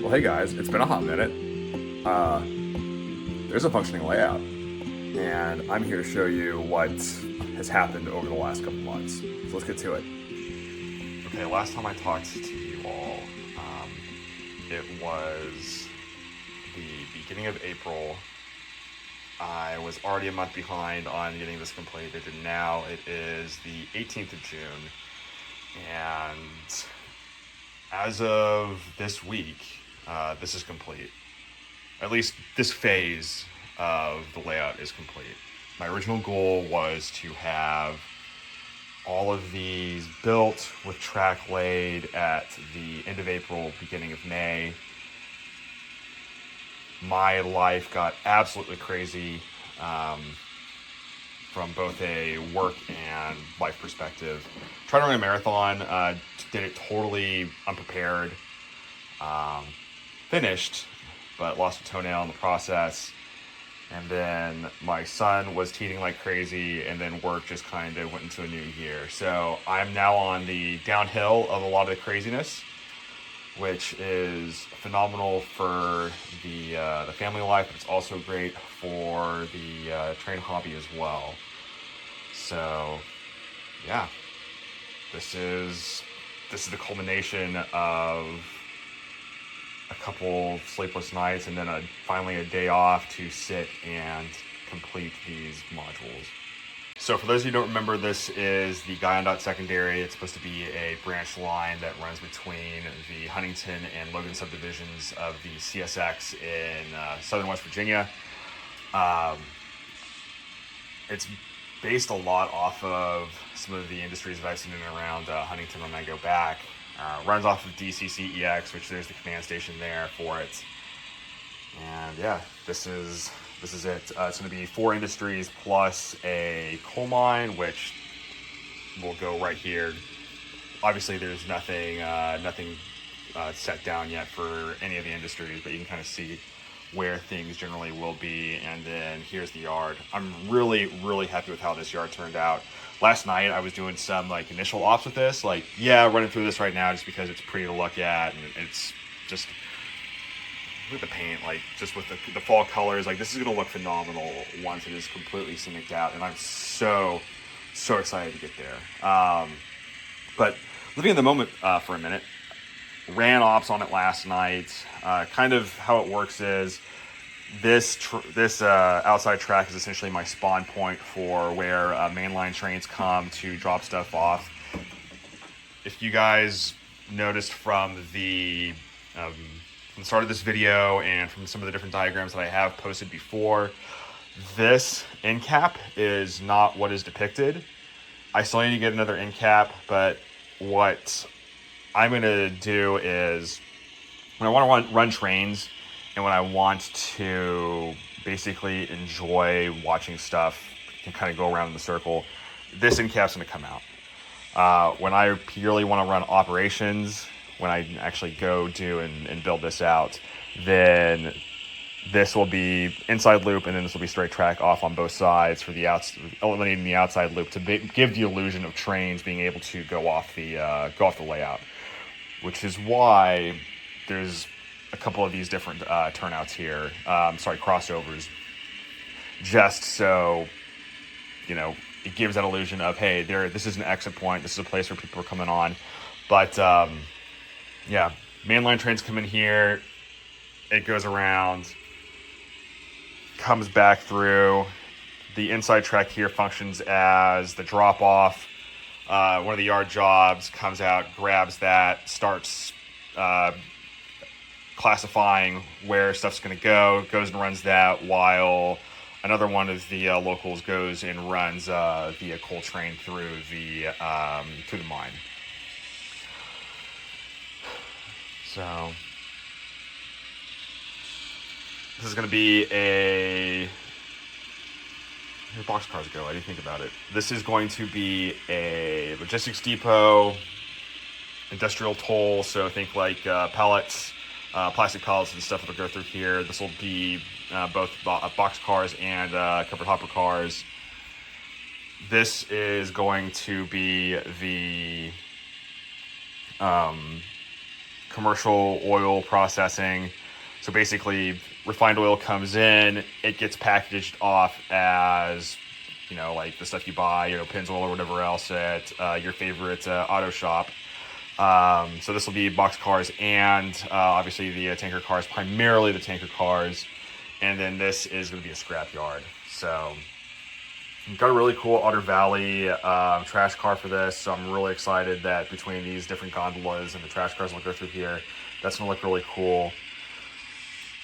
Well, hey guys, it's been a hot minute. Uh, there's a functioning layout, and I'm here to show you what has happened over the last couple months. So let's get to it. Okay, last time I talked to you all, it was the beginning of April. I was already a month behind on getting this completed, and now it is the 18th of June. And as of this week, this is complete. At least this phase of the layout is complete. My original goal was to have all of these built with track laid at the end of April, beginning of May. My life got absolutely crazy from both a work and life perspective. Tried to run a marathon, did it totally unprepared. Finished, but lost a toenail in the process. And then my son was teething like crazy, and then work just kind of went into a new gear. So I'm now on the downhill of a lot of the craziness, which is phenomenal for the family life, but it's also great for the train hobby as well. So, yeah, this is the culmination of a couple sleepless nights and then finally a day off to sit and complete these modules. So for those of you who don't remember, this is the Guyandotte Secondary. It's supposed to be a branch line that runs between the Huntington and Logan subdivisions of the CSX in southern West Virginia. It's based a lot off of some of the industries that I've seen in and around Huntington when I go back. Runs off of DCCEX, which there's the command station there for it. And yeah, this is it. It's going to be 4 industries plus a coal mine, which will go right here. Obviously, there's nothing set down yet for any of the industries, but you can kind of see where things generally will be. And then here's the yard. I'm really, really happy with how this yard turned out. Last night I was doing some initial ops with this, running through this right now just because it's pretty to look at, and it's just look at the paint, just with the fall colors, this is gonna look phenomenal once it is completely scenicked out, and I'm so excited to get there. But living in the moment for a minute, ran ops on it last night. Kind of how it works is this outside track is essentially my spawn point for where mainline trains come to drop stuff off. If you guys noticed from the start of this video and from some of the different diagrams that I have posted before, this end cap is not what is depicted. I still need to get another end cap, but what I'm going to do is when I want to run trains and when I want to basically enjoy watching stuff and kind of go around in the circle, this end cap's going to come out. When I purely want to run operations, when I actually go do and build this out, then this will be inside loop, and then this will be straight track off on both sides for the eliminating the outside loop to give the illusion of trains being able to go off the layout, which is why there's a couple of these different turnouts here. Crossovers, just so it gives that illusion of, hey, this is an exit point. This is a place where people are coming on. But yeah, mainline trains come in here. It goes around, comes back through. The inside track here functions as the drop off. One of the yard jobs comes out, grabs that, starts classifying where stuff's going to go, goes and runs that, while another one of the locals goes and runs the coal train through the mine. So this is going to be where boxcars go. I didn't think about it. This is going to be a logistics depot, industrial toll. So think pallets, plastic pallets and stuff that'll go through here. This will be both box cars and covered hopper cars. This is going to be the commercial oil processing. So basically, refined oil comes in, it gets packaged off as, like the stuff you buy, Pennzoil or whatever else at your favorite auto shop. So this will be box cars and obviously the tanker cars, primarily the tanker cars. And then this is going to be a scrap yard. So we've got a really cool Otter Valley trash car for this. So I'm really excited that between these different gondolas and the trash cars will go through here, that's going to look really cool.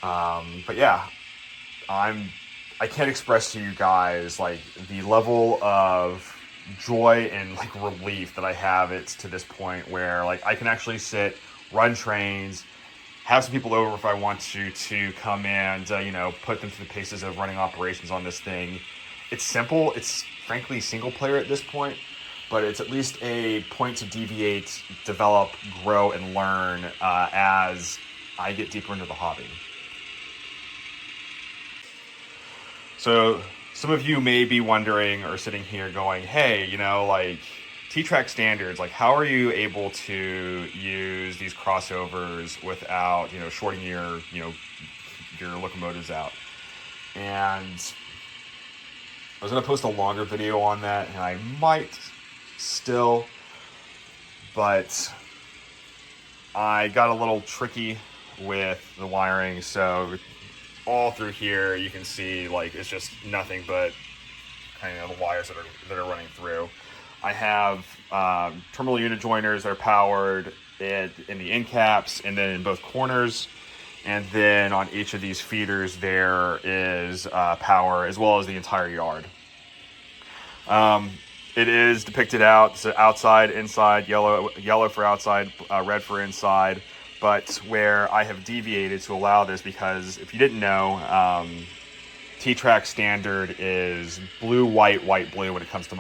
But yeah, I can't express to you guys like the level of joy and like relief that I have. It's to this point where like I can actually sit, run trains, have some people over if I want to come and put them through the paces of running operations on this thing. It's simple. It's frankly single player at this point, but it's at least a point to deviate, develop, grow, and learn as I get deeper into the hobby. So some of you may be wondering or sitting here going, hey, like T-Trak standards, like how are you able to use these crossovers without, shorting your locomotives out? And I was going to post a longer video on that, and I might still, but I got a little tricky with the wiring. So all through here, you can see like it's just nothing but kind of the wires that are running through. I have terminal unit joiners that are powered in the end caps and then in both corners. And then on each of these feeders, there is power as well as the entire yard. It is depicted out, so outside, inside, yellow for outside, red for inside. But where I have deviated to allow this, because if you didn't know, T-Trak standard is blue, white, white, blue when it comes to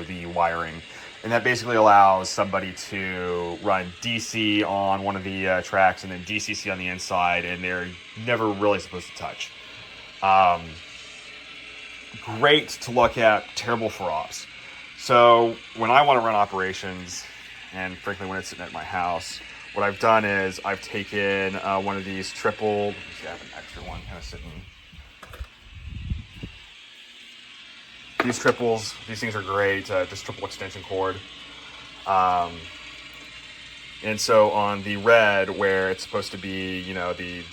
the wiring. And that basically allows somebody to run DC on one of the tracks and then DCC on the inside, and they're never really supposed to touch. Great to look at, terrible for ops. So when I want to run operations, and frankly when it's sitting at my house, what I've done is I've taken one of these triple, let me see, I have an extra one kind of sitting. These triples, these things are great, just triple extension cord. And so on the red, where it's supposed to be, the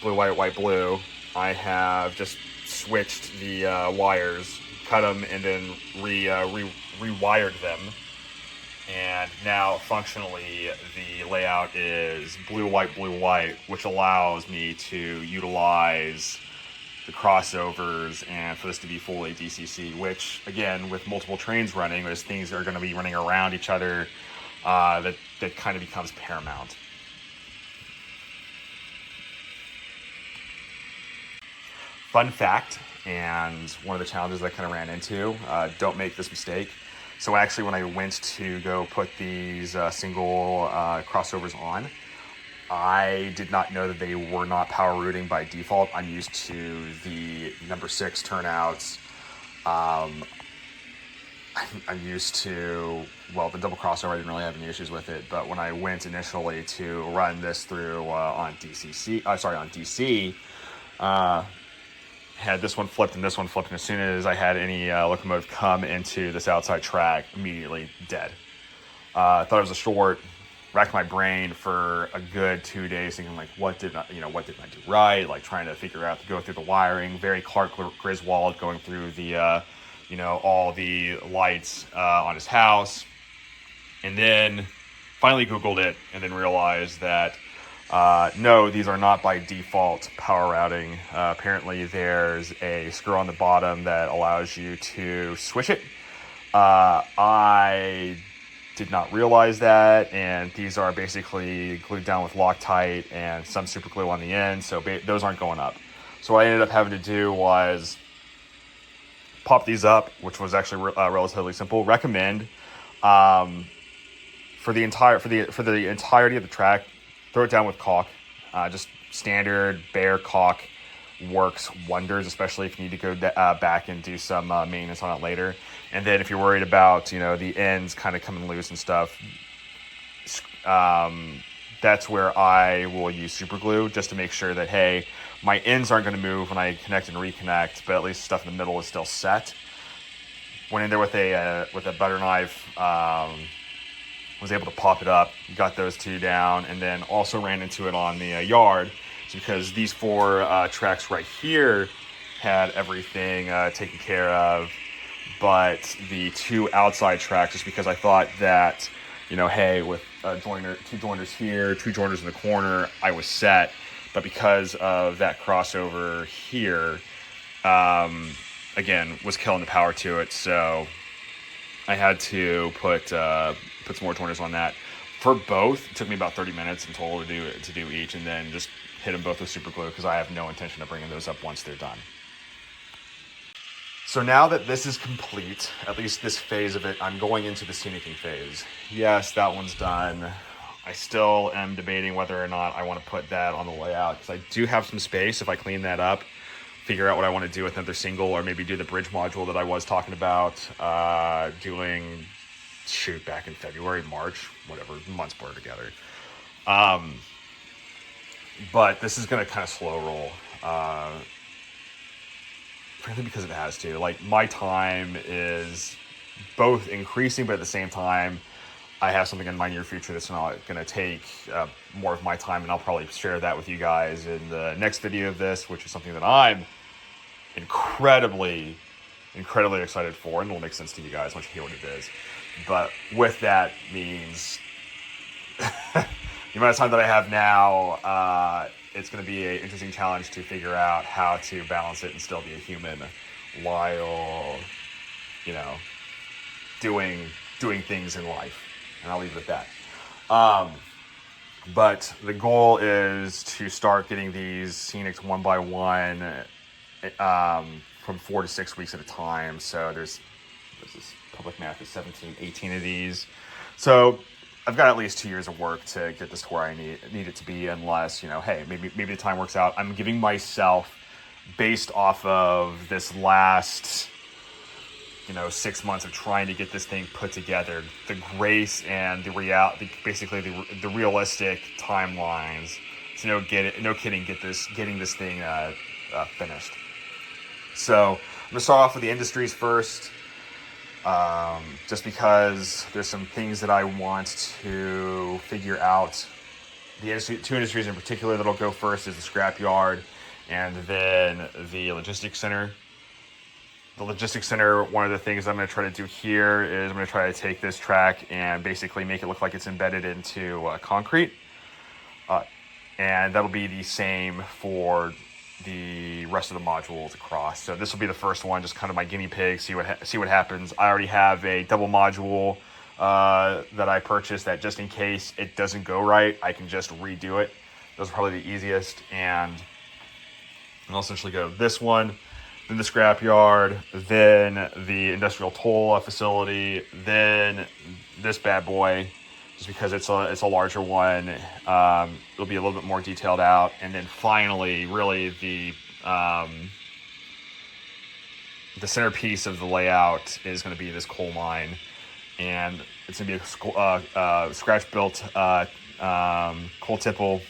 blue, white, white, blue, I have just switched the wires, cut them, and then rewired them. And now functionally the layout is blue, white, which allows me to utilize the crossovers and for this to be fully DCC, which again, with multiple trains running, those things are going to be running around each other, that kind of becomes paramount. Fun fact, and one of the challenges I kind of ran into, don't make this mistake. So actually when I went to go put these single crossovers on, I did not know that they were not power routing by default. I'm used to the number 6 turnouts. I'm used to, well, the double crossover, I didn't really have any issues with it. But when I went initially to run this through on DC, had this one flipped and this one flipped. And as soon as I had any locomotive come into this outside track, immediately dead. Thought it was a short. Racked my brain for a good 2 days thinking like, what did I do right? Like trying to figure out to go through the wiring, very Clark Griswold going through the, all the lights on his house. And then finally Googled it and then realized that, no, these are not by default power routing. Apparently there's a screw on the bottom that allows you to switch it. I did not realize that, and these are basically glued down with Loctite and some super glue on the end, so those aren't going up. So what I ended up having to do was pop these up, which was actually relatively simple. Recommend for the entirety of the track, throw it down with caulk. Just standard bare caulk works wonders, especially if you need to go back and do some maintenance on it later. And then if you're worried about, the ends kind of coming loose and stuff, that's where I will use super glue just to make sure that, hey, my ends aren't going to move when I connect and reconnect, but at least stuff in the middle is still set. Went in there with a butter knife, was able to pop it up, got those two down, and then also ran into it on the yard because these 4 tracks right here had everything taken care of, but the 2 outside tracks, just because I thought that, hey, with two joiners here, 2 joiners in the corner, I was set. But because of that crossover here, again, was killing the power to it. So I had to put some more joiners on that. For both, it took me about 30 minutes in total to do each, and then just hit them both with super glue because I have no intention of bringing those up once they're done. So now that this is complete, at least this phase of it, I'm going into the scenicking phase. Yes, that one's done. I still am debating whether or not I want to put that on the layout because I do have some space if I clean that up, figure out what I want to do with another single, or maybe do the bridge module that I was talking about doing, back in February, March, whatever, months blur together. But this is going to kind of slow roll. Frankly, because it has to. Like, my time is both increasing, but at the same time, I have something in my near future that's not going to take more of my time, and I'll probably share that with you guys in the next video of this, which is something that I'm incredibly excited for, and it'll make sense to you guys once you hear what it is. But with that means the amount of time that I have now, it's going to be an interesting challenge to figure out how to balance it and still be a human while, doing things in life. And I'll leave it at that. But the goal is to start getting these scenics one by one, from 4 to 6 weeks at a time. So there's this public math is 17, 18 of these. So I've got at least 2 years of work to get this to where I need it to be, unless, hey, maybe the time works out. I'm giving myself, based off of this last, 6 months of trying to get this thing put together, the grace and the basically the realistic timelines to getting this thing finished. So I'm gonna start off with the industries first. Just because there's some things that I want to figure out. The 2 industries in particular that'll go first is the scrapyard and then the logistics center. The logistics center, one of the things I'm going to try to do here is I'm going to try to take this track and basically make it look like it's embedded into concrete. And that'll be the same for the rest of the modules across. So this will be the first one, just kind of my guinea pig, see what happens. I already have a double module that I purchased that just in case it doesn't go right, I can just redo it. Those are probably the easiest. And I'll essentially go this one, then the scrapyard, then the industrial toll facility, then this bad boy, just because it's a larger one. It'll be a little bit more detailed out, and then finally, really the centerpiece of the layout is going to be this coal mine, and it's going to be a scratch-built coal tipple.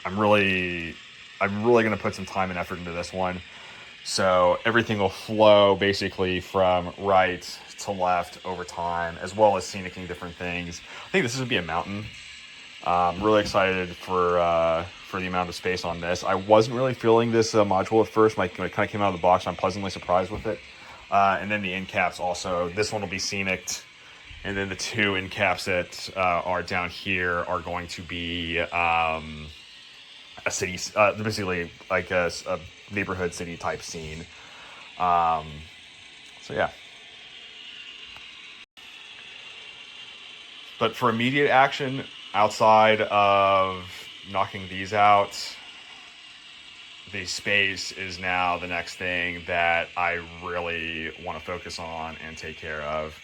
I'm really going to put some time and effort into this one. So everything will flow basically from right to left over time, as well as scenicking different things. I think this is going to be a mountain. I'm really excited for the amount of space on this. I wasn't really feeling this module at first. When it kind of came out of the box, I'm pleasantly surprised with it. And then the end caps also. This one will be scenicked. And then the 2 end caps that are down here are going to be a city, basically like a neighborhood city type scene. So yeah. But for immediate action, outside of knocking these out, the space is now the next thing that I really want to focus on and take care of.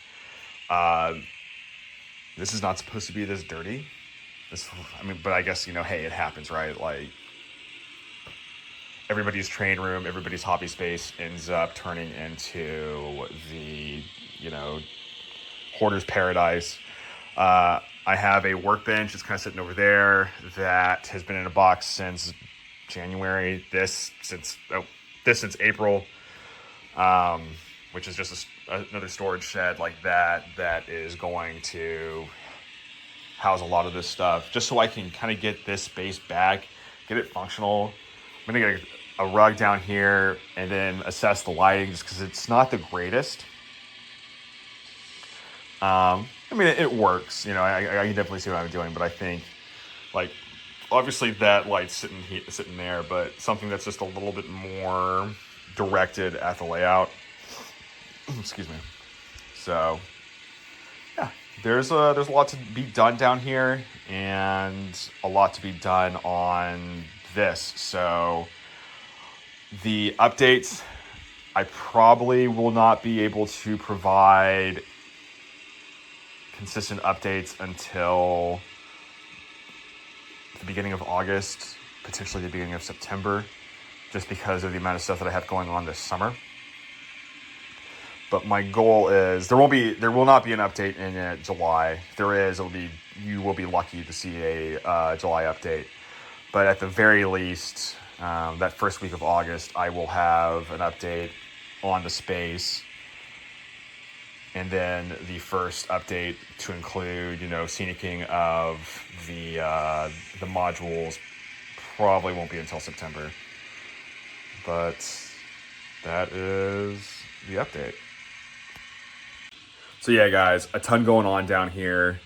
This is not supposed to be this dirty. But I guess, hey, it happens, right? Like, everybody's train room, everybody's hobby space ends up turning into the, hoarder's paradise. I have a workbench. It's kind of sitting over there that has been in a box since January. This since April, which is just another storage shed like that is going to house a lot of this stuff, just so I can kind of get this space back, get it functional. I'm gonna get a rug down here and then assess the lighting, just because it's not the greatest. I mean, it works. You know, I can definitely see what I'm doing, but I think, like, obviously that light's sitting there, but something that's just a little bit more directed at the layout. Excuse me. So, yeah, there's a lot to be done down here, and a lot to be done on this. So, the updates, I probably will not be able to provide consistent updates until the beginning of August, potentially the beginning of September, just because of the amount of stuff that I have going on this summer. But my goal is there will not be an update in July. If there is, you will be lucky to see a July update. But at the very least, that first week of August, I will have an update on the space. And then the first update to include, scenicking of the modules probably won't be until September. But that is the update. So yeah, guys, a ton going on down here.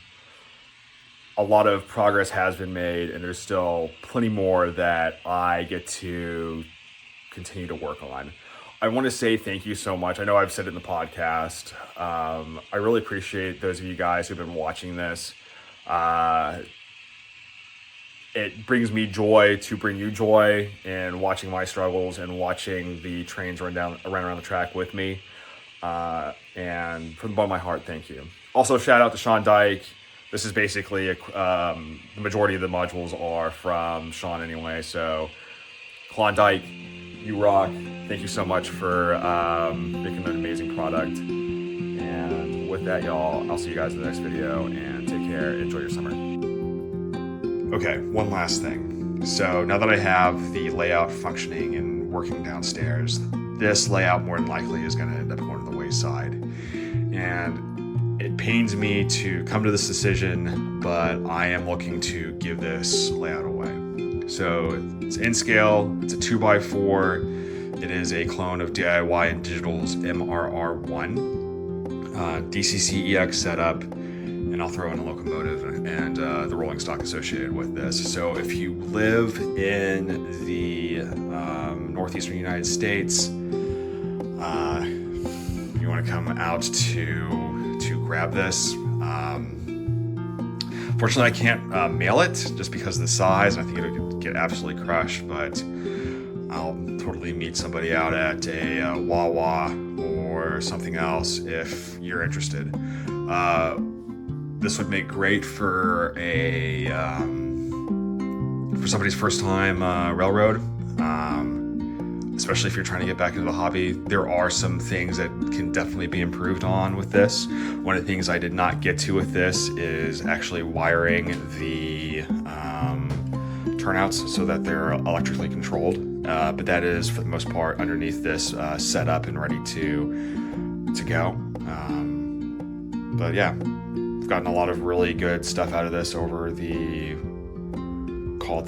A lot of progress has been made, and there's still plenty more that I get to continue to work on. I want to say thank you so much. I know I've said it in the podcast. I really appreciate those of you guys who've been watching this. It brings me joy to bring you joy in watching my struggles and watching the trains run around the track with me. And from the bottom of my heart, thank you. Also, shout out to Klawndyke. This is basically the majority of the modules are from Sean anyway. So, Klawndyke, you rock. Thank you so much for making an amazing product. And with that, y'all, I'll see you guys in the next video, and take care. Enjoy your summer. Okay, one last thing. So now that I have the layout functioning and working downstairs, this layout more than likely is going to end up going to the wayside. And it pains me to come to this decision, but I am looking to give this layout away. So it's in scale, it's a 2x4, it is a clone of DIY and Digital's MRR1, DCC EX setup, and I'll throw in a locomotive and the rolling stock associated with this. So if you live in the northeastern United States, you want to come out to grab this. Fortunately, I can't mail it just because of the size. I think it'll get absolutely crushed, but I'll totally meet somebody out at a Wawa or something else if you're interested. This would make great for for somebody's first time railroad, especially if you're trying to get back into the hobby. There are some things that can definitely be improved on with this. One of the things I did not get to with this is actually wiring the turnouts so that they're electrically controlled, but that is for the most part underneath this set up and ready to go. But yeah, I've gotten a lot of really good stuff out of this over the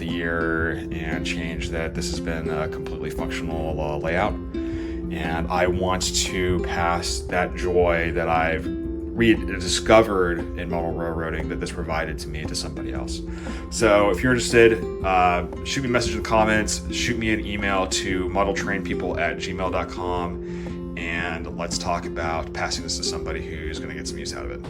year and change that this has been a completely functional layout, and I want to pass that joy that I've rediscovered in model railroading that this provided to me to somebody else. So if you're interested, shoot me a message in the comments, shoot me an email to modeltrainpeople@gmail.com, and let's talk about passing this to somebody who's going to get some use out of it.